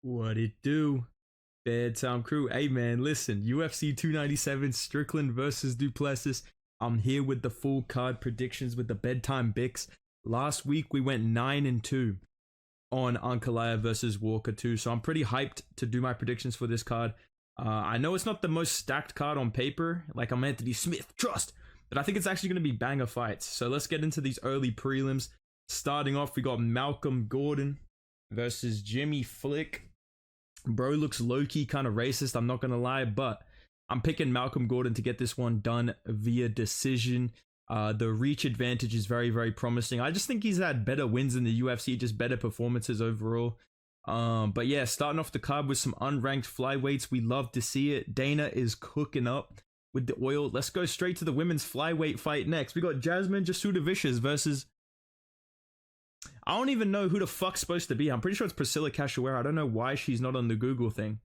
What it do? Bedtime crew. Hey man, listen, UFC 297 Strickland versus Duplessis. I'm here with the full card predictions with the Bedtime BICKS. Last week we went 9-2 on Ankalaev versus Walker 2, so I'm pretty hyped to do my predictions for this card. I know it's not the most stacked card on paper, like I'm Anthony Smith, trust, but I think it's actually going to be banger fights. So let's get into these early prelims. Starting off, we got Malcolm Gordon versus Jimmy Flick. Bro looks low-key kind of racist, I'm not gonna lie, but I'm picking Malcolm Gordon to get this one done via decision. The reach advantage is very, very promising. I just think he's had better wins in the UFC, just better performances overall. But yeah, starting off the card with some unranked flyweights. We love to see it. Dana is cooking up with the oil. Let's go straight to the women's flyweight fight next. We got Jasmine Judvicious versus... I don't even know who the fuck's supposed to be. I'm pretty sure it's Priscilla Cachoeira. I don't know why she's not on the Google thing.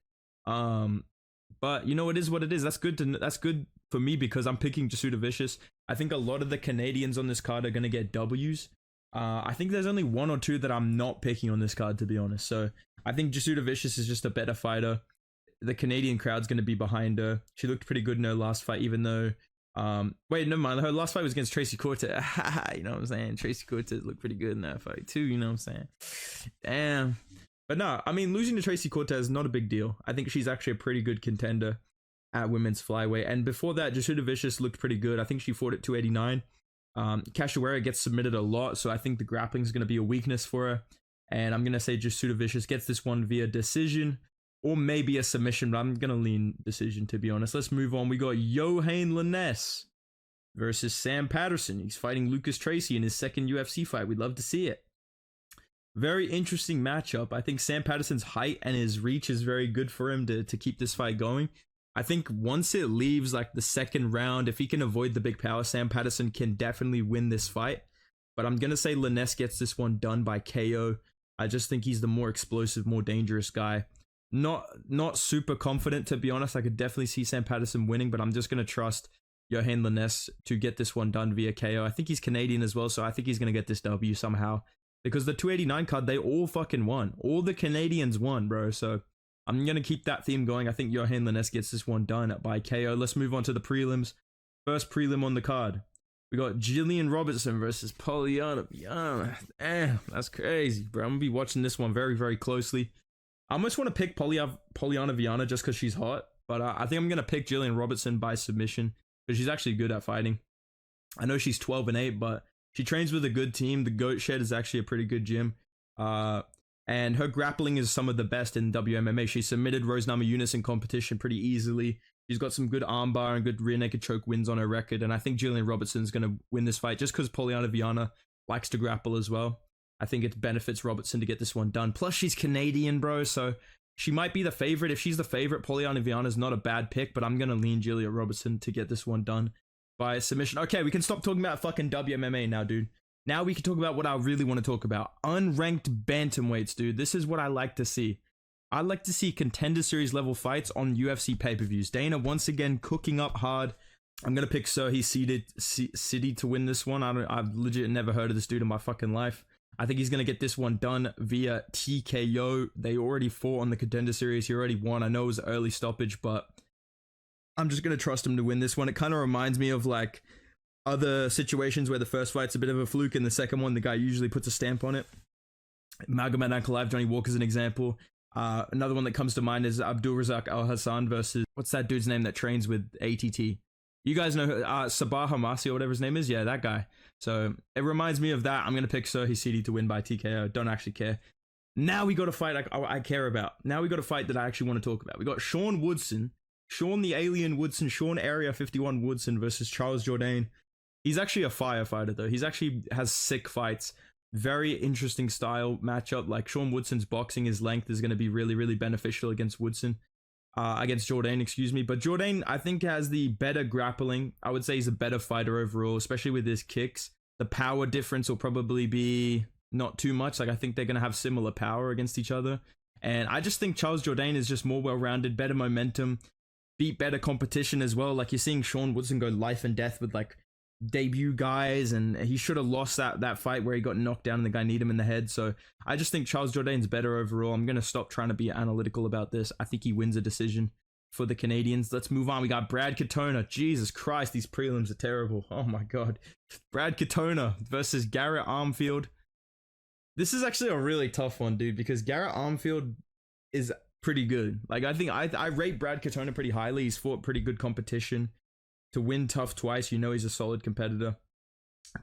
But you know, it is what it is. That's good for me because I'm picking Judvicious. I think a lot of the Canadians on this card are gonna get W's. I think there's only one or two that I'm not picking on this card, to be honest. So I think Judvicious is just a better fighter. The Canadian crowd's gonna be behind her. She looked pretty good in her last fight, even though wait, never mind. Her last fight was against Tracy Cortez. You know what I'm saying? Tracy Cortez looked pretty good in that fight too. You know what I'm saying? Damn. But no, I mean, losing to Tracy Cortez is not a big deal. I think she's actually a pretty good contender at women's flyweight. And before that, Judvicious looked pretty good. I think she fought at 289. Cachoeira gets submitted a lot, so I think the grappling is going to be a weakness for her. And I'm going to say Judvicious gets this one via decision. Or maybe a submission, but I'm going to lean decision, to be honest. Let's move on. We got Johann Leness versus Sam Patterson. He's fighting Lucas Tracy in his second UFC fight. We'd love to see it. Very interesting matchup. I think Sam Patterson's height and his reach is very good for him to keep this fight going. I think once it leaves like the second round, if he can avoid the big power, Sam Patterson can definitely win this fight. But I'm going to say Leness gets this one done by KO. I just think he's the more explosive, more dangerous guy. Not super confident, to be honest. I could definitely see Sam Patterson winning, but I'm just going to trust Johann Leness to get this one done via KO. I think he's Canadian as well, so I think he's going to get this W somehow. Because the 289 card, they all fucking won. All the Canadians won, bro. So I'm going to keep that theme going. I think Johann Leness gets this one done by KO. Let's move on to the prelims. First prelim on the card. We got Jillian Robertson versus Viana. Damn, that's crazy, bro. I'm going to be watching this one very, very closely. I almost want to pick Polyana Viana just because she's hot, but I think I'm going to pick Jillian Robertson by submission because she's actually good at fighting. I know she's 12-8, but she trains with a good team. The Goat Shed is actually a pretty good gym, and her grappling is some of the best in WMMA. She submitted Rose Namajunas in competition pretty easily. She's got some good armbar and good rear naked choke wins on her record, and I think Jillian Robertson's going to win this fight just because Polyana Viana likes to grapple as well. I think it benefits Robertson to get this one done. Plus, she's Canadian, bro, so she might be the favorite. If she's the favorite, Polyana Viana is not a bad pick, but I'm going to lean Jillian Robertson to get this one done by submission. Okay, we can stop talking about fucking WMMA now, dude. Now we can talk about what I really want to talk about. Unranked bantamweights, dude. This is what I like to see. I like to see contender series level fights on UFC pay-per-views. Dana once again cooking up hard. I'm going to pick Serhi City to win this one. I've legit never heard of this dude in my fucking life. I think he's going to get this one done via TKO. They already fought on the contender series. He already won. I know it was an early stoppage, but I'm just going to trust him to win this one. It kind of reminds me of like other situations where the first fight's a bit of a fluke and the second one, the guy usually puts a stamp on it. Magomed Ankalaev, Johnny Walker's an example. Another one that comes to mind is Abdulrazak Al Hassan versus, what's that dude's name that trains with ATT? You guys know Sabah Hamasi or whatever his name is? Yeah, that guy. So it reminds me of that. I'm going to pick Serhi City to win by TKO. Don't actually care. Now we got a fight I care about. Now we got a fight that I actually want to talk about. We got Sean Woodson. Sean the Alien Woodson. Sean Area 51 Woodson versus Charles Jourdain. He's actually a firefighter though. He's actually has sick fights. Very interesting style matchup. Like Sean Woodson's boxing, his length is going to be really, really beneficial against Woodson. Against Jourdain, excuse me. But Jourdain, I think, has the better grappling. I would say he's a better fighter overall, especially with his kicks. The power difference will probably be not too much. Like, I think they're going to have similar power against each other. And I just think Charles Jourdain is just more well-rounded, better momentum, beat better competition as well. Like, you're seeing Sean Woodson go life and death with, like, debut guys, and he should have lost that fight where he got knocked down and the guy kneed him in the head. So I just think Charles Jourdain's better overall. I'm gonna stop trying to be analytical about this. I think he wins a decision for the Canadians. Let's move on. We got Brad Katona. Jesus Christ, these prelims are terrible. Oh my god. Brad Katona versus Garrett Armfield. This is actually a really tough one, dude, because Garrett Armfield is pretty good. Like, I think I rate Brad Katona pretty highly. He's fought pretty good competition. To win tough twice, you know he's a solid competitor.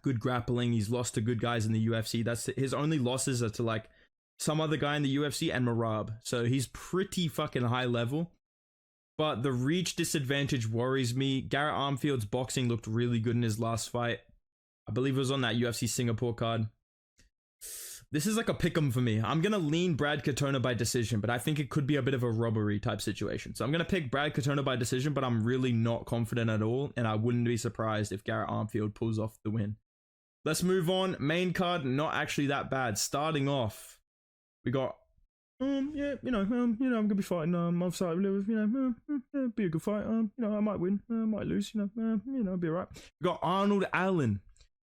Good grappling. He's lost to good guys in the UFC. That's his only losses are to like some other guy in the UFC and Marab. So he's pretty fucking high level. But the reach disadvantage worries me. Garrett Armfield's boxing looked really good in his last fight. I believe it was on that UFC Singapore card. This is like a pick'em for me. I'm going to lean Brad Katona by decision, but I think it could be a bit of a robbery type situation. So I'm going to pick Brad Katona by decision, but I'm really not confident at all, and I wouldn't be surprised if Garrett Armfield pulls off the win. Let's move on. Main card, not actually that bad. Starting off, we got, I'm going to be fighting, outside, be a good fight, I might win, I might lose, I'll be alright. We got Arnold Allen,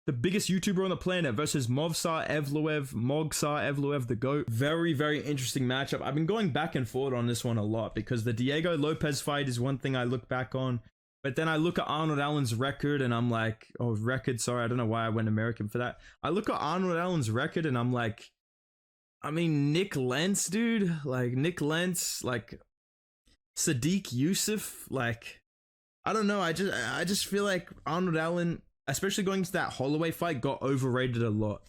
the biggest YouTuber on the planet, versus Movsar Evloev, the GOAT. Very, very interesting matchup. I've been going back and forth on this one a lot because the Diego Lopez fight is one thing I look back on. But then I look at Arnold Allen's record and I'm like, oh, record, sorry, I don't know why I went American for that. I look at Arnold Allen's record and I'm like, I mean, Nick Lentz, dude. Like, Nick Lentz, like, Sadiq Youssef, like, I don't know. I just feel like Arnold Allen, especially going to that Holloway fight, got overrated a lot.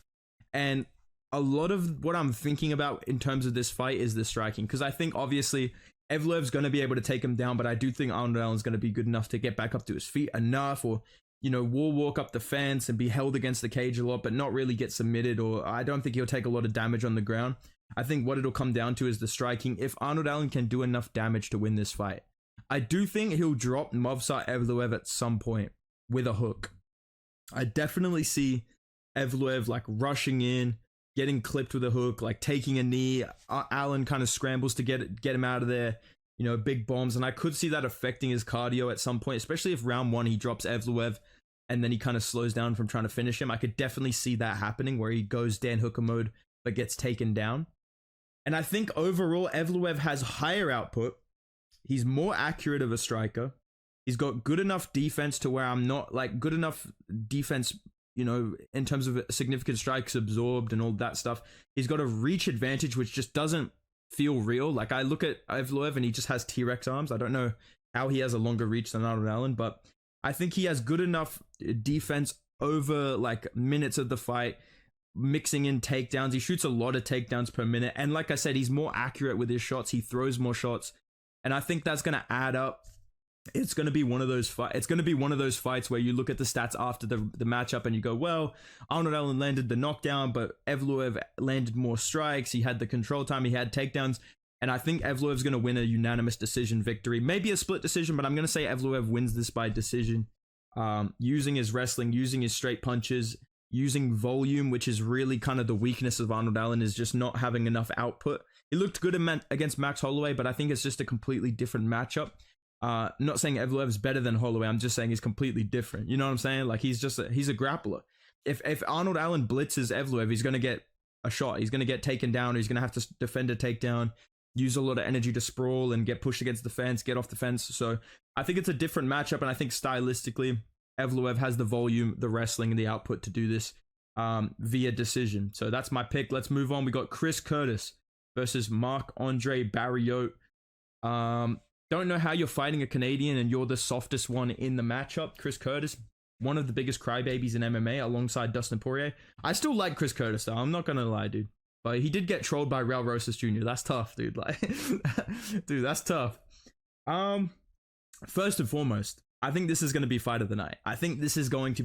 And a lot of what I'm thinking about in terms of this fight is the striking. Because I think, obviously, Evloev's going to be able to take him down, but I do think Arnold Allen's going to be good enough to get back up to his feet enough, or, wall walk up the fence and be held against the cage a lot, but not really get submitted, or I don't think he'll take a lot of damage on the ground. I think what it'll come down to is the striking. If Arnold Allen can do enough damage to win this fight, I do think he'll drop Movsar Evloev at some point with a hook. I definitely see Evloev like rushing in, getting clipped with a hook, like taking a knee. Allen kind of scrambles to get him out of there, big bombs. And I could see that affecting his cardio at some point, especially if round one he drops Evloev and then he kind of slows down from trying to finish him. I could definitely see that happening where he goes Dan Hooker mode but gets taken down. And I think overall Evloev has higher output. He's more accurate of a striker. He's got good enough defense to where I'm not like good enough defense, in terms of significant strikes absorbed and all that stuff. He's got a reach advantage, which just doesn't feel real. Like, I look at Evloev and he just has T-Rex arms. I don't know how he has a longer reach than Arnold Allen, but I think he has good enough defense over like minutes of the fight, mixing in takedowns. He shoots a lot of takedowns per minute. And like I said, he's more accurate with his shots. He throws more shots. And I think that's going to add up. It's going to be one of those fights where you look at the stats after the matchup and you go, well, Arnold Allen landed the knockdown, but Evloev landed more strikes. He had the control time. He had takedowns. And I think Evloev's going to win a unanimous decision victory. Maybe a split decision, but I'm going to say Evloev wins this by decision. Using his wrestling, using his straight punches, using volume, which is really kind of the weakness of Arnold Allen, is just not having enough output. He looked good against Max Holloway, but I think it's just a completely different matchup. Not saying Evloev's better than Holloway. I'm just saying he's completely different. You know what I'm saying? Like, he's a grappler. If Arnold Allen blitzes Evloev, he's going to get a shot. He's going to get taken down. He's going to have to defend a takedown, use a lot of energy to sprawl and get pushed against the fence, get off the fence. So I think it's a different matchup. And I think stylistically, Evloev has the volume, the wrestling, and the output to do this via decision. So that's my pick. Let's move on. We got Chris Curtis versus Marc-Andre Barriault. Don't know how you're fighting a Canadian and you're the softest one in the matchup. Chris Curtis, one of the biggest crybabies in MMA alongside Dustin Poirier. I still like Chris Curtis though, I'm not gonna lie, dude. But he did get trolled by Raul Rosas Jr. That's tough, dude. Like, dude, that's tough. First and foremost, I think this is going to be fight of the night. This is going to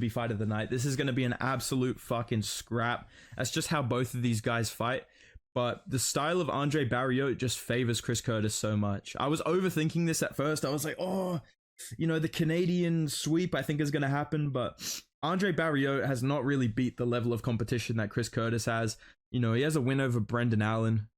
be an absolute fucking scrap. That's just how both of these guys fight. But the style of Andre Barriault just favors Chris Curtis so much. I was overthinking this at first. I was like, the Canadian sweep I think is going to happen. But Andre Barriault has not really beat the level of competition that Chris Curtis has. He has a win over Brendan Allen.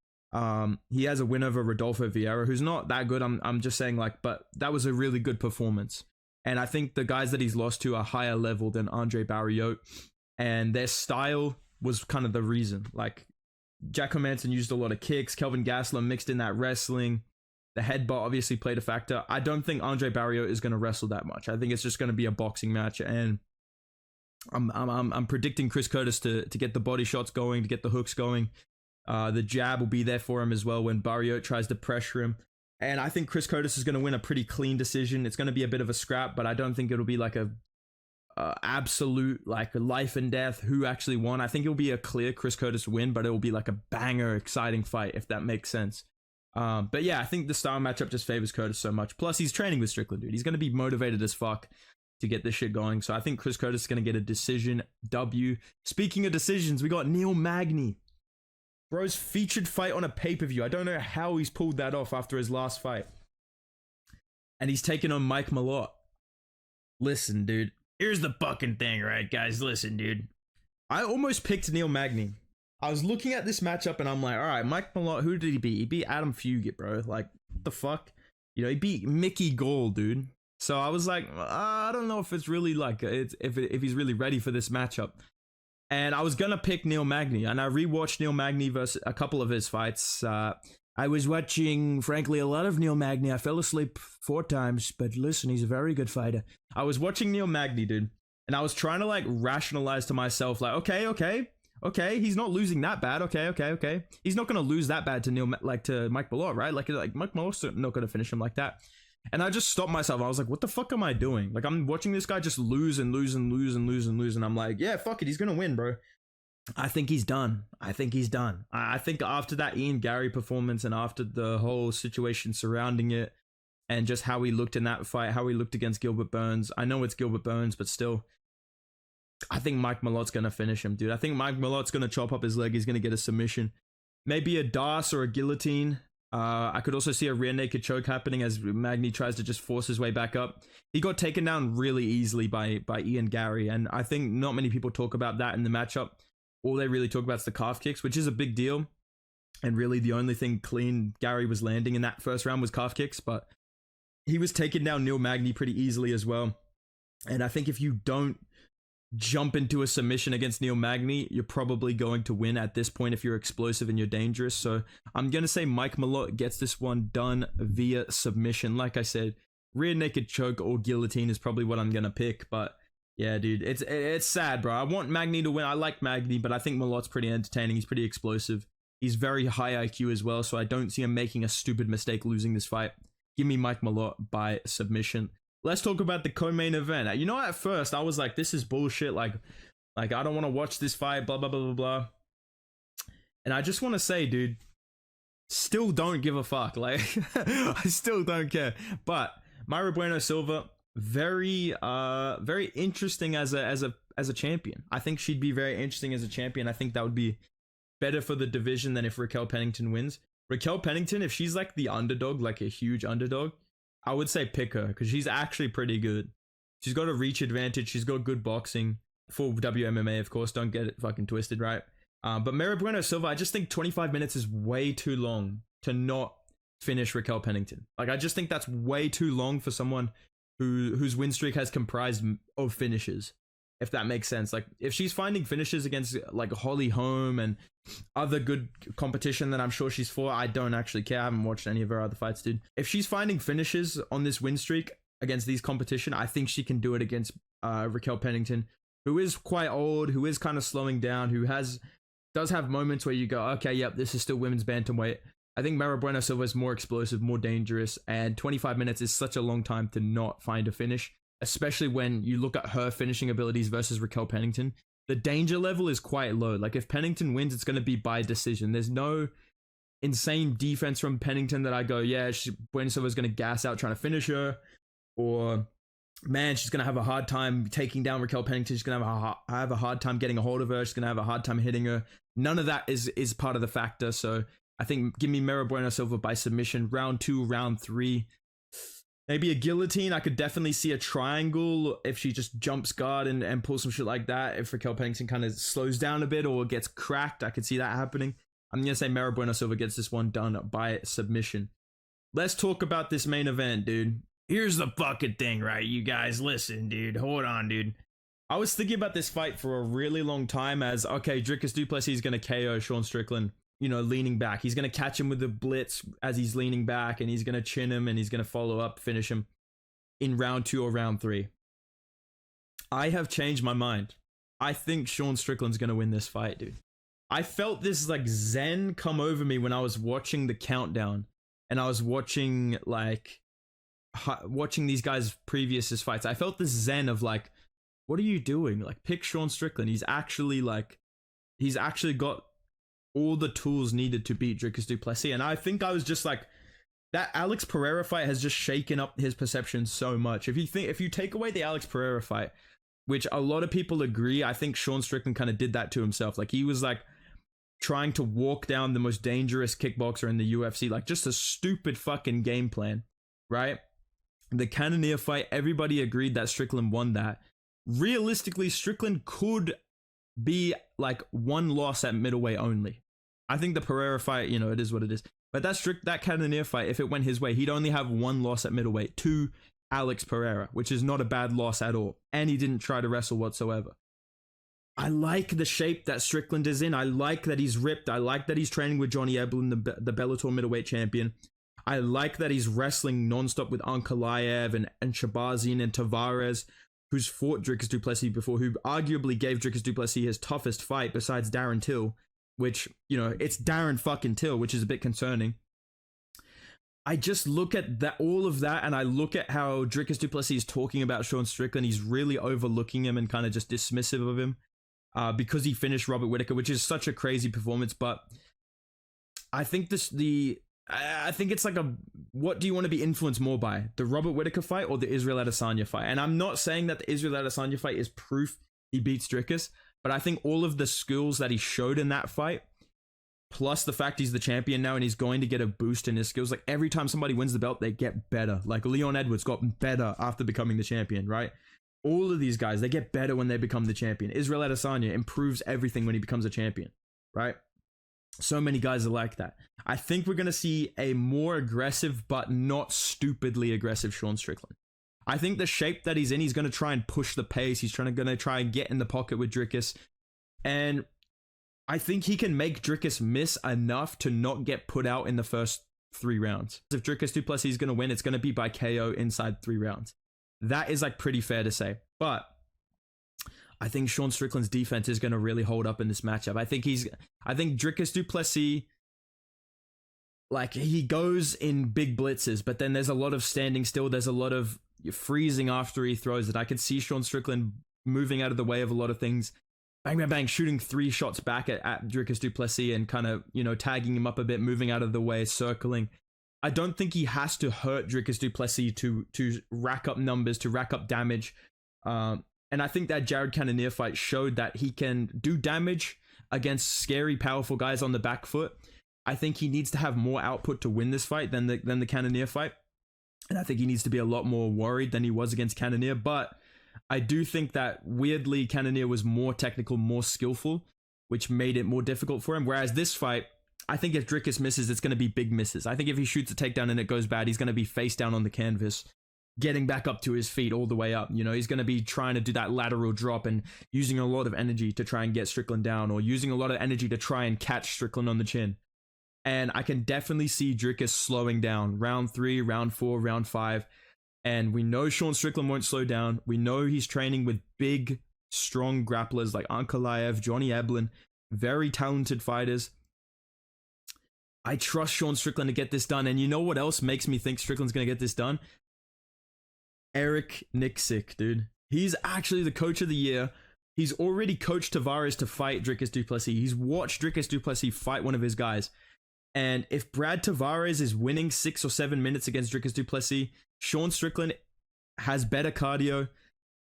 He has a win over Rodolfo Vieira, who's not that good. I'm just saying, like, but that was a really good performance. And I think the guys that he's lost to are higher level than Andre Barriot. And their style was kind of the reason. Like, Jack Hermansson used a lot of kicks. Kelvin Gastelum mixed in that wrestling. The headbutt obviously played a factor. I don't think Andre Barriot is going to wrestle that much. I think it's just going to be a boxing match. And I'm predicting Chris Curtis to get the body shots going, to get the hooks going. The jab will be there for him as well when Barriot tries to pressure him. And I think Chris Curtis is going to win a pretty clean decision. It's going to be a bit of a scrap, but I don't think it'll be like a absolute like life and death who actually won. I think it'll be a clear Chris Curtis win, but it will be like a banger, exciting fight, if that makes sense. But yeah, I think the style matchup just favors Curtis so much. Plus, he's training with Strickland, dude. He's going to be motivated as fuck to get this shit going. So I think Chris Curtis is going to get a decision W. Speaking of decisions, we got Neil Magny. Bro's featured fight on a pay-per-view. I don't know how he's pulled that off after his last fight. And he's taken on Mike Malott. Listen, dude. Here's the fucking thing, right, guys? Listen, dude. I almost picked Neil Magny. I was looking at this matchup and I'm like, all right, Mike Malott, who did he beat? He beat Adam Fugit, bro. Like, what the fuck? You know, he beat Mickey Gall, dude. So I was like, I don't know if it's really like, if he's really ready for this matchup. And I was gonna pick Neil Magny, and I rewatched Neil Magny versus a couple of his fights. I was watching, frankly, a lot of Neil Magny. I fell asleep 4 times, but listen, he's a very good fighter. I was watching Neil Magny, dude, and I was trying to like rationalize to myself, like, okay, he's not losing that bad. Okay, he's not gonna lose that bad to Mike Malott, right? Like Mike Malott's not gonna finish him like that. And I just stopped myself. I was like, what the fuck am I doing? Like, I'm watching this guy just lose and lose and lose and lose and lose. And I'm like, yeah, fuck it. He's going to win, bro. I think he's done. I think after that Ian Gary performance and after the whole situation surrounding it and just how he looked in that fight, how he looked against Gilbert Burns. I know it's Gilbert Burns, but still, I think Mike Malott's going to finish him, dude. I think Mike Malott's going to chop up his leg. He's going to get a submission. Maybe a DAS or a guillotine. I could also see a rear naked choke happening as Magny tries to just force his way back up. He got taken down really easily by Ian Gary, and I think not many people talk about that in the matchup. All they really talk about is the calf kicks, which is a big deal. And really the only thing clean Gary was landing in that first round was calf kicks, but he was taking down Neil Magny pretty easily as well. And I think if you don't jump into a submission against Neil Magny, you're probably going to win at this point if you're explosive and you're dangerous. So I'm going to say Mike Malott gets this one done via submission. Like I said, rear naked choke or guillotine is probably what I'm going to pick. But yeah, dude, it's sad, bro. I want Magny to win. I like Magny, but I think Malott's pretty entertaining. He's pretty explosive. He's very high IQ as well, so I don't see him making a stupid mistake losing this fight. Give me Mike Malott by submission. Let's talk about the co-main event. You know, at first I was like, this is bullshit. Like I don't want to watch this fight, blah, blah, blah, blah, blah. And I just want to say, dude, still don't give a fuck. Like, I still don't care. But Mayra Bueno Silva, very interesting as a champion. I think she'd be very interesting as a champion. I think that would be better for the division than if Raquel Pennington wins. Raquel Pennington, if she's like the underdog, like a huge underdog, I would say pick her because she's actually pretty good. She's got a reach advantage. She's got good boxing. Full WMMA, of course. Don't get it fucking twisted, right? But Mayra Bueno Silva, I just think 25 minutes is way too long to not finish Raquel Pennington. Like, I just think that's way too long for someone whose win streak has comprised of finishes, if that makes sense. Like, if she's finding finishes against like Holly Holm and other good competition that I'm sure she's for, I don't actually care. I haven't watched any of her other fights, dude. If she's finding finishes on this win streak against these competition, I think she can do it against Raquel Pennington, who is quite old, who is kind of slowing down, who does have moments where you go, okay, yep, this is still women's bantamweight. I think Mayra Bueno Silva is more explosive, more dangerous, and 25 minutes is such a long time to not find a finish, especially when you look at her finishing abilities versus Raquel Pennington. The danger level is quite low. Like, if Pennington wins, it's going to be by decision. There's no insane defense from Pennington that I go, yeah, Bueno Silva's going to gas out trying to finish her, or man, she's going to have a hard time taking down Raquel Pennington. She's going to have a hard time getting a hold of her. She's going to have a hard time hitting her. None of that is part of the factor. So I think give me Mayra Bueno Silva by submission. Round 2, round 3. Maybe a guillotine. I could definitely see a triangle if she just jumps guard and pulls some shit like that. If Raquel Pennington kind of slows down a bit or gets cracked, I could see that happening. I'm going to say Mayra Bueno Silva gets this one done by submission. Let's talk about this main event, dude. here's the fucking thing, right? You guys, listen, dude. Hold on, dude. I was thinking about this fight for a really long time as, okay, Dricus du Plessis is going to KO Sean Strickland, you know, leaning back. He's going to catch him with the blitz as he's leaning back, and he's going to chin him, and he's going to follow up, finish him in round 2 or round 3. I have changed my mind. I think Sean Strickland's going to win this fight, dude. I felt this like zen come over me when I was watching the countdown, and I was watching these guys' previous fights. I felt this zen of like, what are you doing? Like, pick Sean Strickland. He's actually got all the tools needed to beat Dricus du Plessis. And I think I was just like, that Alex Pereira fight has just shaken up his perception so much. If you take away the Alex Pereira fight, which a lot of people agree, I think Sean Strickland kind of did that to himself. Like, he was like trying to walk down the most dangerous kickboxer in the UFC, like just a stupid fucking game plan, right? The Cannonier fight, everybody agreed that Strickland won that. Realistically, Strickland could be like one loss at middleweight only. I think the Pereira fight, you know, it is what it is. But that Cannonier fight, if it went his way, he'd only have one loss at middleweight to Alex Pereira, which is not a bad loss at all. And he didn't try to wrestle whatsoever. I like the shape that Strickland is in. I like that he's ripped. I like that he's training with Johnny Eblen, the Bellator middleweight champion. I like that he's wrestling nonstop with Ankalaev and Shabazian and Tavares, who's fought Dricus du Plessis before, who arguably gave Dricus du Plessis his toughest fight besides Darren Till, which, you know, it's Darren fucking Till, which is a bit concerning. I just look at all of that, and I look at how Dricus du Plessis is talking about Sean Strickland. He's really overlooking him and kind of just dismissive of him because he finished Robert Whittaker, which is such a crazy performance. But I think I think it's like what do you want to be influenced more by? The Robert Whittaker fight or the Israel Adesanya fight? And I'm not saying that the Israel Adesanya fight is proof he beats Dricus, but I think all of the skills that he showed in that fight, plus the fact he's the champion now and he's going to get a boost in his skills. Like, every time somebody wins the belt, they get better. Like, Leon Edwards got better after becoming the champion, right? All of these guys, they get better when they become the champion. Israel Adesanya improves everything when he becomes a champion, right? So many guys are like that. I think we're going to see a more aggressive, but not stupidly aggressive Sean Strickland. I think the shape that he's in, he's going to try and push the pace. He's going to try and get in the pocket with Dricus. And I think he can make Dricus miss enough to not get put out in the first 3 rounds. If Dricus du Plessis is going to win, it's going to be by KO inside 3 rounds. That is like pretty fair to say. But I think Sean Strickland's defense is going to really hold up in this matchup. I think Dricus du Plessis, like, he goes in big blitzes, but then there's a lot of standing still. There's a lot of freezing after he throws it. I could see Sean Strickland moving out of the way of a lot of things. Bang, bang, bang, shooting 3 shots back at Dricus du Plessis and kind of, you know, tagging him up a bit, moving out of the way, circling. I don't think he has to hurt Dricus du Plessis to rack up numbers, to rack up damage. And I think that Jared Cannonier fight showed that he can do damage against scary, powerful guys on the back foot. I think he needs to have more output to win this fight than the Cannonier fight. And I think he needs to be a lot more worried than he was against Cannonier. But I do think that, weirdly, Cannonier was more technical, more skillful, which made it more difficult for him. Whereas this fight, I think if Dricus misses, it's going to be big misses. I think if he shoots a takedown and it goes bad, he's going to be face down on the canvas, getting back up to his feet all the way up. You know, he's going to be trying to do that lateral drop and using a lot of energy to try and get Strickland down, or using a lot of energy to try and catch Strickland on the chin. And I can definitely see Dricus slowing down round 3, round 4, round 5. And we know Sean Strickland won't slow down. We know he's training with big, strong grapplers like Ankalaev, Johnny Eblen, very talented fighters. I trust Sean Strickland to get this done. And you know what else makes me think Strickland's going to get this done? Eric Nixick, dude. He's actually the coach of the year. He's already coached Tavares to fight Dricus du Plessis. He's watched Dricus du Plessis fight one of his guys. And if Brad Tavares is winning 6 or 7 minutes against Dricus du Plessis, Sean Strickland has better cardio,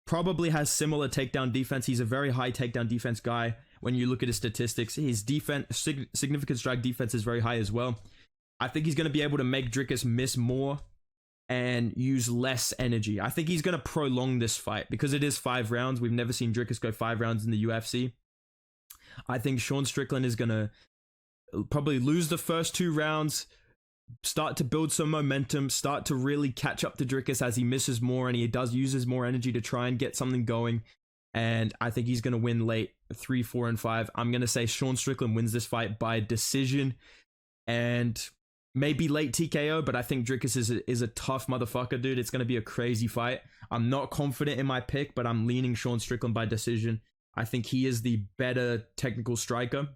probably has similar takedown defense. He's a very high takedown defense guy. When you look at his statistics, his defense, significant strike defense is very high as well. I think he's going to be able to make Dricus miss more and use less energy. I think he's going to prolong this fight because it is 5 rounds. We've never seen Dricus go 5 rounds in the UFC. I think Sean Strickland is going to probably lose the first 2 rounds, start to build some momentum, start to really catch up to Drickus as he misses more and he does uses more energy to try and get something going. And I think he's going to win late 3, 4, and 5. I'm going to say Sean Strickland wins this fight by decision and maybe late TKO, but I think Drickus is a tough motherfucker, dude. It's going to be a crazy fight. I'm not confident in my pick, but I'm leaning Sean Strickland by decision. I think he is the better technical striker.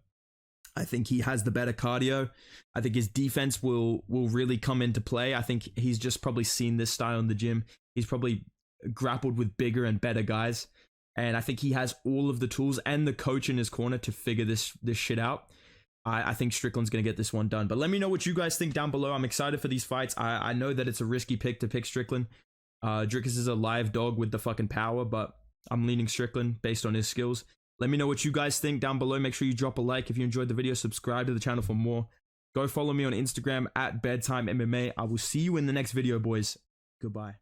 I think he has the better cardio. I think his defense will really come into play. I think he's just probably seen this style in the gym. He's probably grappled with bigger and better guys. And I think he has all of the tools and the coach in his corner to figure this shit out. I think Strickland's going to get this one done. But let me know what you guys think down below. I'm excited for these fights. I know that it's a risky pick to pick Strickland. Drickus is a live dog with the fucking power, but I'm leaning Strickland based on his skills. Let me know what you guys think down below. Make sure you drop a like if you enjoyed the video. Subscribe to the channel for more. Go follow me on Instagram at Bedtime MMA. I will see you in the next video, boys. Goodbye.